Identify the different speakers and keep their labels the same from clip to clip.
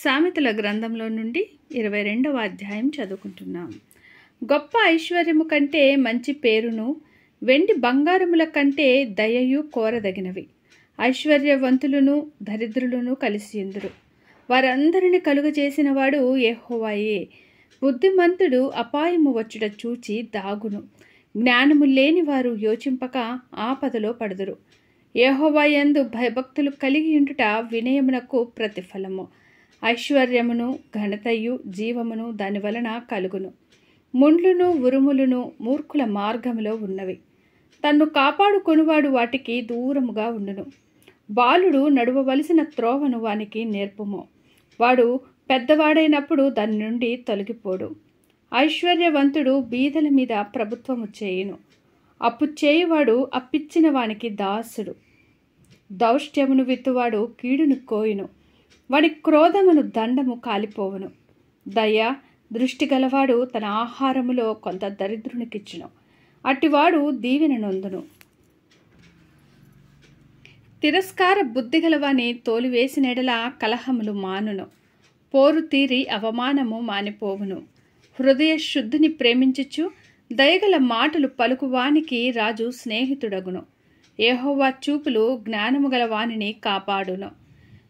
Speaker 1: సామెతల గ్రంథంలో నుండి 22వ అధ్యాయం చదువుకుంటున్నాం. గొప్ప ఐశ్వర్యము కంటే మంచి పేరును, వెండి బంగారముల కంటే దయయు కోరదగినవి. ఐశ్వర్యవంతులను దరిద్రులను కలిసియుందురు. వారందరిని కలుగజేసిన వాడు యెహోవాయే. బుద్ధిమంతుడు అపాయము వచ్చుట చూచి దాగును. జ్ఞానము లేని వారు యోచింపక ఆపదలో పడుదురు. యెహోవాయందు భయభక్తులు కలిగి ఉండుట వినయమునకు ప్రతిఫలము. ఐశ్వర్యమును ఘనతయు జీవమును దాని వలన కలుగును. ముండ్లును ఉరుములును మూర్ఖుల మార్గములో ఉన్నవి. తన్ను కాపాడుకొనువాడు వాటికి దూరముగా ఉండును. బాలుడు నడువవలసిన త్రోవను వానికి నేర్పుము. వాడు పెద్దవాడైనప్పుడు దాని నుండి తొలగిపోడు. ఐశ్వర్యవంతుడు బీదల మీద ప్రభుత్వము చేయును. అప్పు చేయువాడు అప్పిచ్చిన వానికి దాసుడు. దౌష్ట్యమును విత్తువాడు కీడును కోయును. వాడి క్రోధమును దండము కాలిపోవును. దయ దృష్టి గలవాడు తన ఆహారములో కొంత దరిద్రునికిచ్చును. అట్టివాడు దీవెన నొందును. తిరస్కార బుద్ధిగలవాని తోలివేసినెడల కలహములు మానును. పోరు తీరి అవమానము మానిపోవును. హృదయ శుద్ధిని ప్రేమించుచు దయగల మాటలు పలుకువానికి రాజు స్నేహితుడగును. యెహోవా చూపులు జ్ఞానము గల వానిని కాపాడును.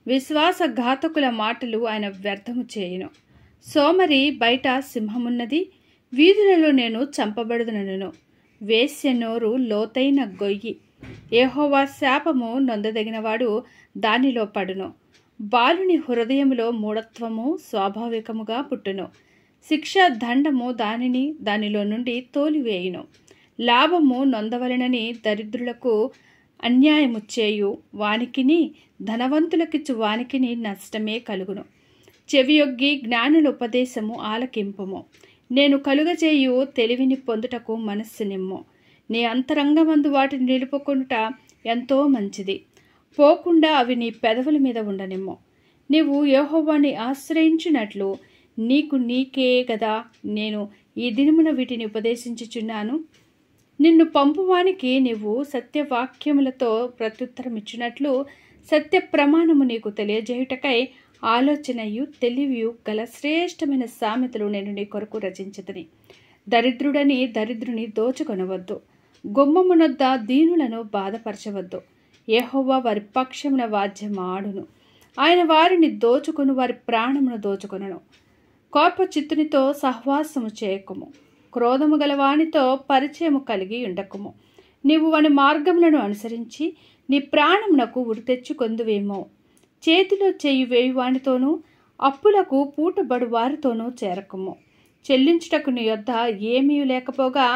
Speaker 1: విశ్వాసఘాతకుల మాటలు ఆయన వ్యర్థము చేయును. సోమరి బయట సింహమున్నది, వీధులలో నేను చంపబడుదునను. వేశ్య నోరు లోతైన గొయ్యి. యెహోవా శాపము నొందదగినవాడు దానిలో పడును. బాలుని హృదయములో మూఢత్వము స్వాభావికముగా పుట్టును. శిక్షా దండము దానిలో నుండి తోలివేయును. లాభము నొందవలనని దరిద్రులకు అన్యాయము చేయు వానికిని ధనవంతులకిచ్చు వానికిని నష్టమే కలుగును. చెవియొగ్గి జ్ఞానుల ఉపదేశము ఆలకింపుము. నేను కలుగజేయు తెలివిని పొందుటకు మనస్సు నిమ్ము. నీ అంతరంగమందు వాటిని నిలుపుకొనుట ఎంతో మంచిది. పోకుండా అవి నీ పెదవుల మీద ఉండనిమ్ము. నీవు యెహోవాని ఆశ్రయించినట్లు నీకే గదా నేను ఈ దినమున వీటిని ఉపదేశించుచున్నాను. నిన్ను పంపువానికి నీవు సత్యవాక్యములతో ప్రత్యుత్తరమిచ్చినట్లు సత్య ప్రమాణము నీకు తెలియజేయుటకై ఆలోచనయు తెలివియు గల శ్రేష్టమైన సామెతలు నేను నీ కొరకు రచించదని. దరిద్రుడని దరిద్రుని దోచుకొనవద్దు. గుమ్మమునొద్ద దీనులను బాధపరచవద్దు. యెహోవా వారి పక్షమున వాద్యమాడును. ఆయన వారిని దోచుకుని వారి ప్రాణమును దోచుకొనును. కోపచిత్తునితో సహవాసము చేయకుము. క్రోధము గల వానితో పరిచయము కలిగి ఉండకుము. నీవు వాని మార్గములను అనుసరించి నీ ప్రాణమునకు ఉరి తెచ్చుకొందువేమో. చేతిలో చేయి వేయువానితోనూ అప్పులకు పూటబడు వారితోనూ చేరకుము. చెల్లించుటకు నీ యొద్ద ఏమీ లేకపోగా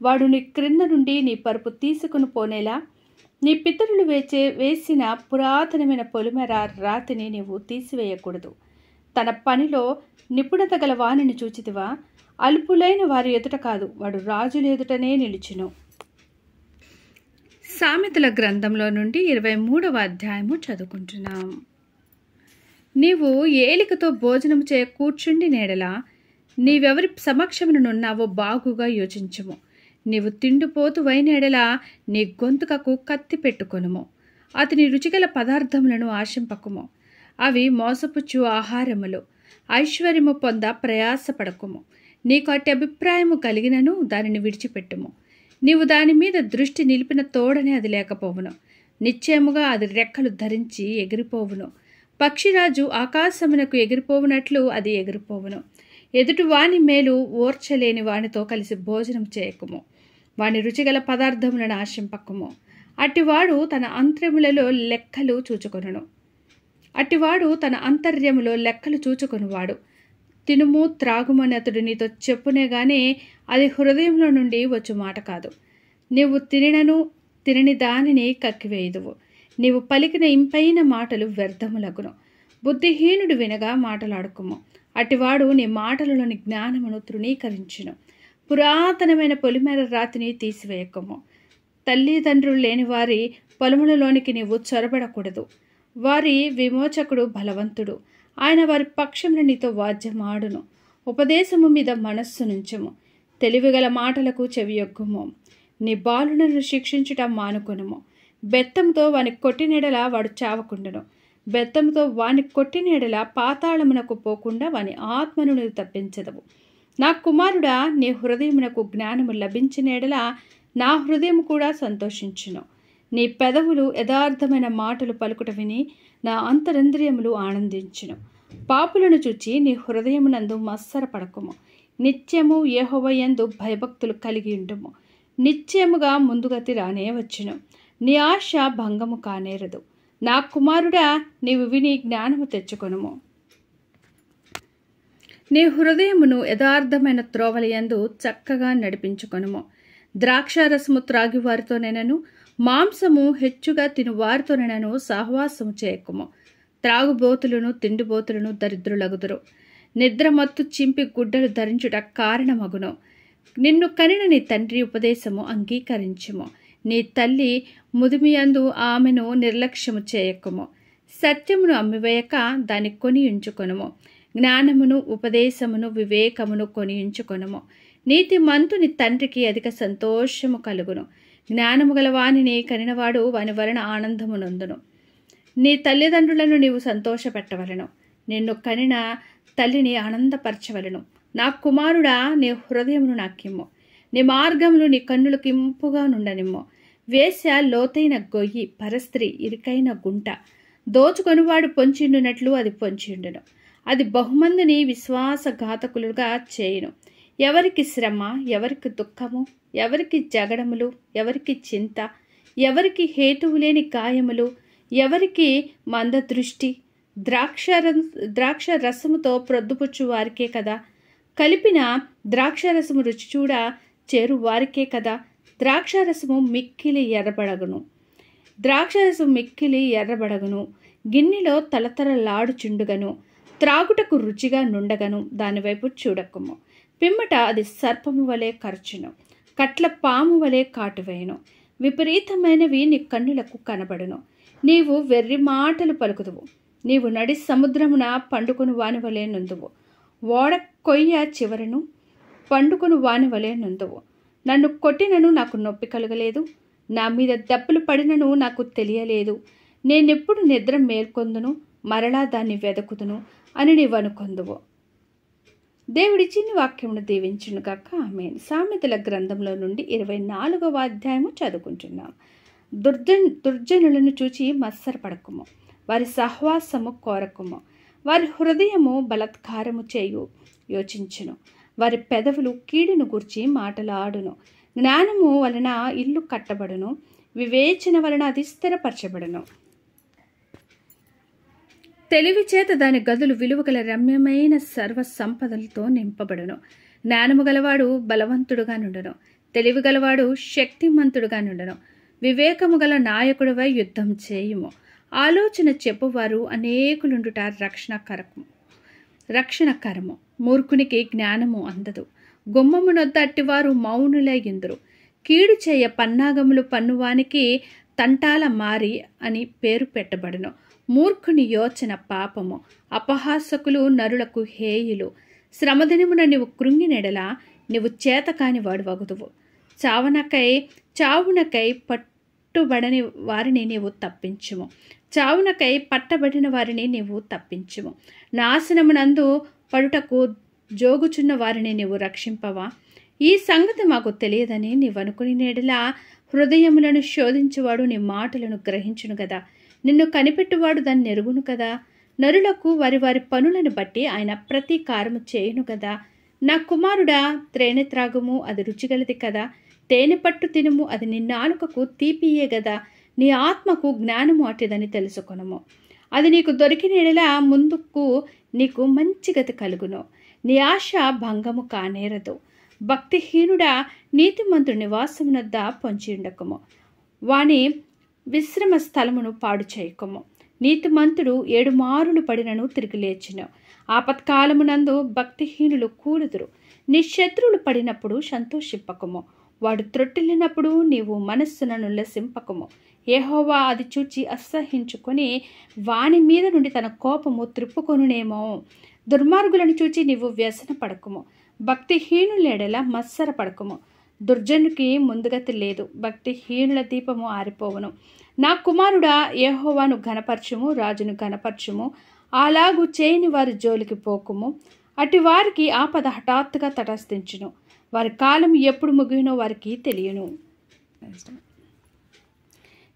Speaker 1: వాడు నీ క్రింద నుండి నీ పరుపు తీసుకుని పోనేలా నీ పితరులు వేసిన పురాతనమైన పొలిమేర రాతిని నీవు తీసివేయకూడదు. తన పనిలో నిపుణత గల వానిని చూచితివా? అల్పులైన వారి ఎదుట కాదు, వాడు రాజుల ఎదుటనే నిలిచును. సామెతల గ్రంథంలో నుండి 23వ అధ్యాయము చదువుకుంటున్నాం. నీవు ఏలికతో భోజనం చేయ కూర్చుండి నేడలా నీవెవరి సమక్షమునున్నావో బాగుగా యోచించుము. నీవు తిండిపోతు వైనేడలా నీ గొంతుకకు కత్తి పెట్టుకొనుము. అతని రుచిగల పదార్థములను ఆశింపకుము. అవి మోసపుచ్చు ఆహారములు. ఐశ్వర్యము పొంద ప్రయాసపడకుము. నీకు అట్టి అభిప్రాయము కలిగినను దానిని విడిచిపెట్టుము. నీవు దాని మీద దృష్టి నిలిపిన తోడనే అది లేకపోవును. నిశ్చయముగా అది రెక్కలు ధరించి ఎగిరిపోవును. పక్షిరాజు ఆకాశమునకు ఎగిరిపోవునట్లు అది ఎగిరిపోవును. ఎదుటి వాని మేలు ఓర్చలేని వానితో కలిసి భోజనం చేయకుము. వాని రుచిగల పదార్థములను ఆశింపకుము. అట్టివాడు తన అంతర్యములలో లెక్కలు చూచుకొనువాడు. తినుము త్రాగుమని అతడు నీతో చెప్పునే గాని అది హృదయంలో నుండి వచ్చు మాట కాదు. నీవు తినని దానిని కక్కివేయుదువు. నీవు పలికిన ఇంపైన మాటలు వ్యర్థములగును. బుద్ధిహీనుడు వినగా మాటలాడుకుము. అటివాడు నీ మాటలలోని జ్ఞానమును తృణీకరించును. పురాతనమైన పొలిమేర రాతిని తీసివేయకము. తల్లిదండ్రులు లేని వారి పొలములలోనికి నీవు చొరబడకూడదు. వారి విమోచకుడు బలవంతుడు. ఆయన వారి పక్షమున నీతో వాద్యమాడును. ఉపదేశము మీద మనస్సు నుంచుము. తెలివిగల మాటలకు చెవియొగ్గుము. నీ బాలులను శిక్షించుట మానుకొనుము. బెత్తంతో వాని కొట్టినెడల వాడు చావకుండును. బెత్తంతో వాని కొట్టిన ఎడల పాతాళమునకు పోకుండా వాని ఆత్మను నీవు తప్పించదవు. నా కుమారుడా, నీ హృదయమునకు జ్ఞానము లభించిన ఎడల నా హృదయం కూడా సంతోషించును. నీ పెదవులు యథార్థమైన మాటలు పలుకుట విని నా అంతరంద్రియములు ఆనందించును. పాపులను చూచి నీ హృదయమునందు మత్సరపడకుము. నిత్యము యెహోవా యందు భయభక్తులు కలిగి ఉండుము. నిత్యముగా ముందుగతి రానే వచ్చును. నీ ఆశ భంగము కానేరదు. నా కుమారుడా, నీవు విని జ్ఞానము తెచ్చుకొనుము. నీ హృదయమును యథార్థమైన త్రోవలయందు చక్కగా నడిపించుకొనుము. ద్రాక్షారసము త్రాగి వారితోనైనను మాంసము హెచ్చుగా తిను వారితోనైనను సహవాసము చేయకుము. త్రాగుబోతులను తిండిబోతులను దరిద్రులగుదురు. నిద్రమత్తు చింపి గుడ్డలు ధరించుట కారణమగును. నిన్ను కనిన నీ తండ్రి ఉపదేశము అంగీకరించుము. నీ తల్లి ముదిమియందు ఆమెను నిర్లక్ష్యము చేయకుము. సత్యమును అమ్మివేయక దాన్ని కొని ఉంచుకొనుము. జ్ఞానమును ఉపదేశమును వివేకమును కొని ఉంచుకొనుము. నీతిమంతుని తండ్రికి అధిక సంతోషము కలుగును. జ్ఞానము గల వానిని కనినవాడు వాని వలన ఆనందము నొందును. నీ తల్లిదండ్రులను నీవు సంతోషపెట్టవలను. నిన్ను కనిన తల్లిని ఆనందపరచవలను. నా కుమారుడా, నీ హృదయమును నాకిమ్ము. నీ మార్గములు నీ కన్నులకు ఇంపుగా నుండనిమ్ము. వేశ్య లోతైన గొయ్యి, పరస్త్రీ ఇరుకైన గుంట. దోచుకొనివాడు పొంచిండునట్లు అది పొంచిండును. అది బహుమందిని విశ్వాసఘాతకులుగా చేయును. ఎవరికి శ్రమ, ఎవరికి దుఃఖము, ఎవరికి జగడములు, ఎవరికి చింత, ఎవరికి హేతువు లేని గాయములు, ఎవరికి మందదృష్టి. ద్రాక్ష రసముతో ప్రొద్దుపుచ్చు వారికే కదా. కలిపిన ద్రాక్షరసము రుచి చూడ చేరు వారికే కదా. ద్రాక్షరసము మిక్కిలి ఎర్రబడగును. గిన్నెలో తలతలలాడుచుండుగను. త్రాగుటకు రుచిగా నుండగను. దానివైపు చూడకుము. పిమ్మట అది సర్పము వలె కరచును. కట్ల పాము వలె కాటువేయును. విపరీతమైనవి నీ కన్నులకు కనబడును. నీవు వెర్రి మాటలు పలుకుదువు. నీవు నడి సముద్రమున పండుకొను వాని వలె నుందువు. ఓడ కొయ్య చివరను పండుకొను వాని వలె నుందువు. నన్ను కొట్టినను నాకు నొప్పి కలగలేదు. నా మీద దెబ్బలు పడినను నాకు తెలియలేదు. నేనెప్పుడు నిద్ర మేల్కొందును, మరలా దాన్ని వెదకుదును అని నీవు అనుకొందువు. దేవుడి చిన్ని వాక్యమును దీవించును గాక. ఆమేన్. సామెతల గ్రంథంలో నుండి 24వ అధ్యాయము చదువుకుంటున్నాం. దుర్జనులను చూచి మత్సరపడకుము. వారి సహవాసము కోరకుము. వారి హృదయము బలాత్కారము చేయు యోచించును. వారి పెదవులు కీడును గూర్చి మాటలాడును. జ్ఞానము వలన ఇల్లు కట్టబడును. వివేచన వలన అది స్థిరపరచబడును. తెలివి చేత దాని గదులు విలువగల రమ్యమైన సర్వ సంపదలతో నింపబడును. జ్ఞానము గలవాడు బలవంతుడుగా నుండును. తెలివి గలవాడు శక్తిమంతుడుగా నుండును. వివేకము గల నాయకుడివై యుద్ధం చేయుము. ఆలోచన చెప్పువారు అనేకులుండుట రక్షణకరము. మూర్ఖునికి జ్ఞానము అందదు. గుమ్మమునొద్ద అట్టివారు మౌనులై ఇందురు. కీడు చేయ పన్నాగములు పన్నువానికి తంటాల మారి అని పేరు పెట్టబడును. మూర్ఖుని యోచన పాపము. అపహాసకులు నరులకు హేయులు. శ్రమదినమున నీవు కృంగినెడల నీవు చేతకాని వాడు వగుదువు. చావునకై పట్టుబడని వారిని నీవు తప్పించుము. చావునకై పట్టబడిన వారిని నీవు తప్పించుము. నాశనమునందు పడుటకు జోగుచున్న వారిని నీవు రక్షింపవా? ఈ సంగతి మాకు తెలియదని నీవనుకుని నేడలా హృదయములను శోధించువాడు నీ మాటలను గ్రహించును కదా. నిన్ను కనిపెట్టువాడు దాన్ని ఎరుగును కదా. నరులకు వారి వారి పనులను బట్టి ఆయన ప్రతీకారము చేయును కదా. నా కుమారుడా, త్రేణె త్రాగుము, అది రుచిగలది కదా. తేనె పట్టు తినుము, అది నీ నాలుకకు తీపియే గదా. నీ ఆత్మకు జ్ఞానము అటిదని తెలుసుకొనుము. అది నీకు దొరికినలా ముందుకు నీకు మంచి గతి కలుగును. నీ ఆశ భంగము కానేరదు. భక్తిహీనుడా, నీతిమంతుడి నివాసమునద్ద పొంచి ఉండకము. వాని విశ్రమ స్థలమును పాడు చేయకము. నీతిమంతుడు 7 మారులు పడినను తిరిగి లేచును. ఆపత్కాలమునందు భక్తిహీనులు కూలుదురు. నీ శత్రువులు పడినప్పుడు సంతోషింపకము. వాడు త్రొట్టిల్లినప్పుడు నీవు మనస్సును ఉల్లసింపకము. యెహోవా అది చూచి అసహించుకొని వాని మీద నుండి తన కోపము త్రిప్పుకొనునేమో. దుర్మార్గులను చూచి నీవు వ్యసన పడకము. భక్తిహీనులేడల మత్సర పడకము. దుర్జనునికి ముందుగతి లేదు, భక్తిహీనుల దీపము ఆరిపోవును. నా కుమారుడా, యెహోవాను ఘనపరచుము, రాజును ఘనపరచుము. అలాగు చేయని వారి జోలికి పోకుము. అటు వారికి ఆపద హఠాత్తుగా తటస్థించును. వారి కాలం ఎప్పుడు ముగియునో వారికి తెలియను.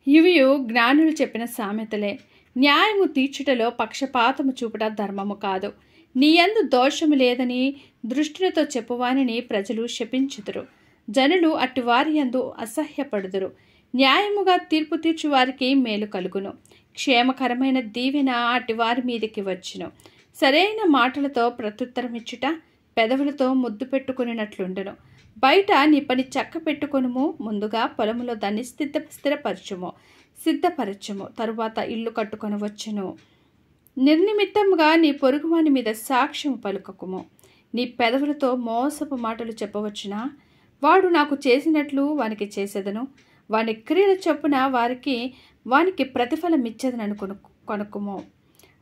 Speaker 1: ఇవి జ్ఞానులు చెప్పిన సామెతలే. న్యాయము తీర్చుటలో పక్షపాతము చూపుట ధర్మము కాదు. నీయందు దోషము లేదని దృష్టితో చెప్పువానిని ప్రజలు శపించుదురు. జనులు అటువారి యందు అసహ్యపడుదురు. న్యాయముగా తీర్పు తీర్చు వారికి మేలు కలుగును. క్షేమకరమైన దీవెన అటువారి మీదకి వచ్చును. సరైన మాటలతో ప్రత్యుత్తరమిచ్చుట పెదవులతో ముద్దు పెట్టుకునినట్లుండును. బయట నీ పని చక్క పెట్టుకొనుము, ముందుగా పొలములో దాన్ని సిద్ధపరచుము, తరువాత ఇల్లు కట్టుకొని వచ్చును. నిర్నిమిత్తముగా నీ పొరుగువాని మీద సాక్ష్యము పలుకకుము. నీ పెదవులతో మోసపు మాటలు చెప్పవచ్చునా? వాడు నాకు చేసినట్లు వానికి చేసేదను, వాని క్రియల చొప్పున వానికి ప్రతిఫలమిచ్చేదనను కొనుక్కుము.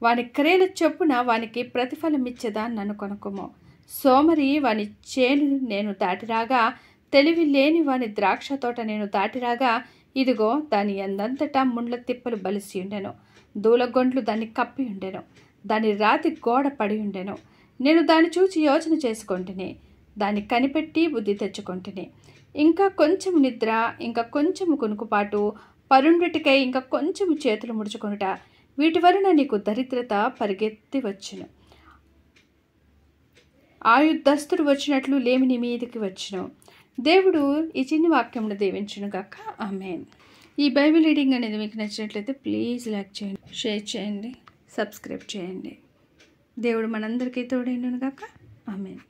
Speaker 1: వాని క్రియల చొప్పున వానికి ప్రతిఫలమిచ్చేదా నన్ను కొనుక్కుము. సోమరి వాని చేను నేను దాటిరాగా, తెలివి లేని వాని ద్రాక్ష తోట నేను దాటిరాగా, ఇదిగో దాని ఎందంతటా ముండ్ల తిప్పలు బలిసి ఉండెను. దూలగొండ్లు దాన్ని కప్పి ఉండెను. దాని రాతి గోడ పడి ఉండెను. నేను దాన్ని చూచి యోచన చేసుకొంటిని, దాన్ని కనిపెట్టి బుద్ధి తెచ్చుకొంటిని. ఇంకా కొంచెము నిద్ర, ఇంకా కొంచెము కునుకుపాటు, పరుండుటికై ఇంకా కొంచెము చేతులు ముడుచుకొనుట, వీటి వలన నీకు దరిద్రత పరిగెత్తి వచ్చును. ఆయుద్ధస్తుడు వచ్చినట్లు లేమి నీ మీదకి వచ్చును. దేవుడు ఈ చిన్ని వాక్యమును దీవించును గాక. ఆమేన్. ఈ బైబిల్ రీడింగ్ అనేది మీకు నచ్చినట్లయితే ప్లీజ్ లైక్ చేయండి, షేర్ చేయండి, సబ్స్క్రైబ్ చేయండి. దేవుడు మనందరికీ తోడైండును గాక. ఆమేన్.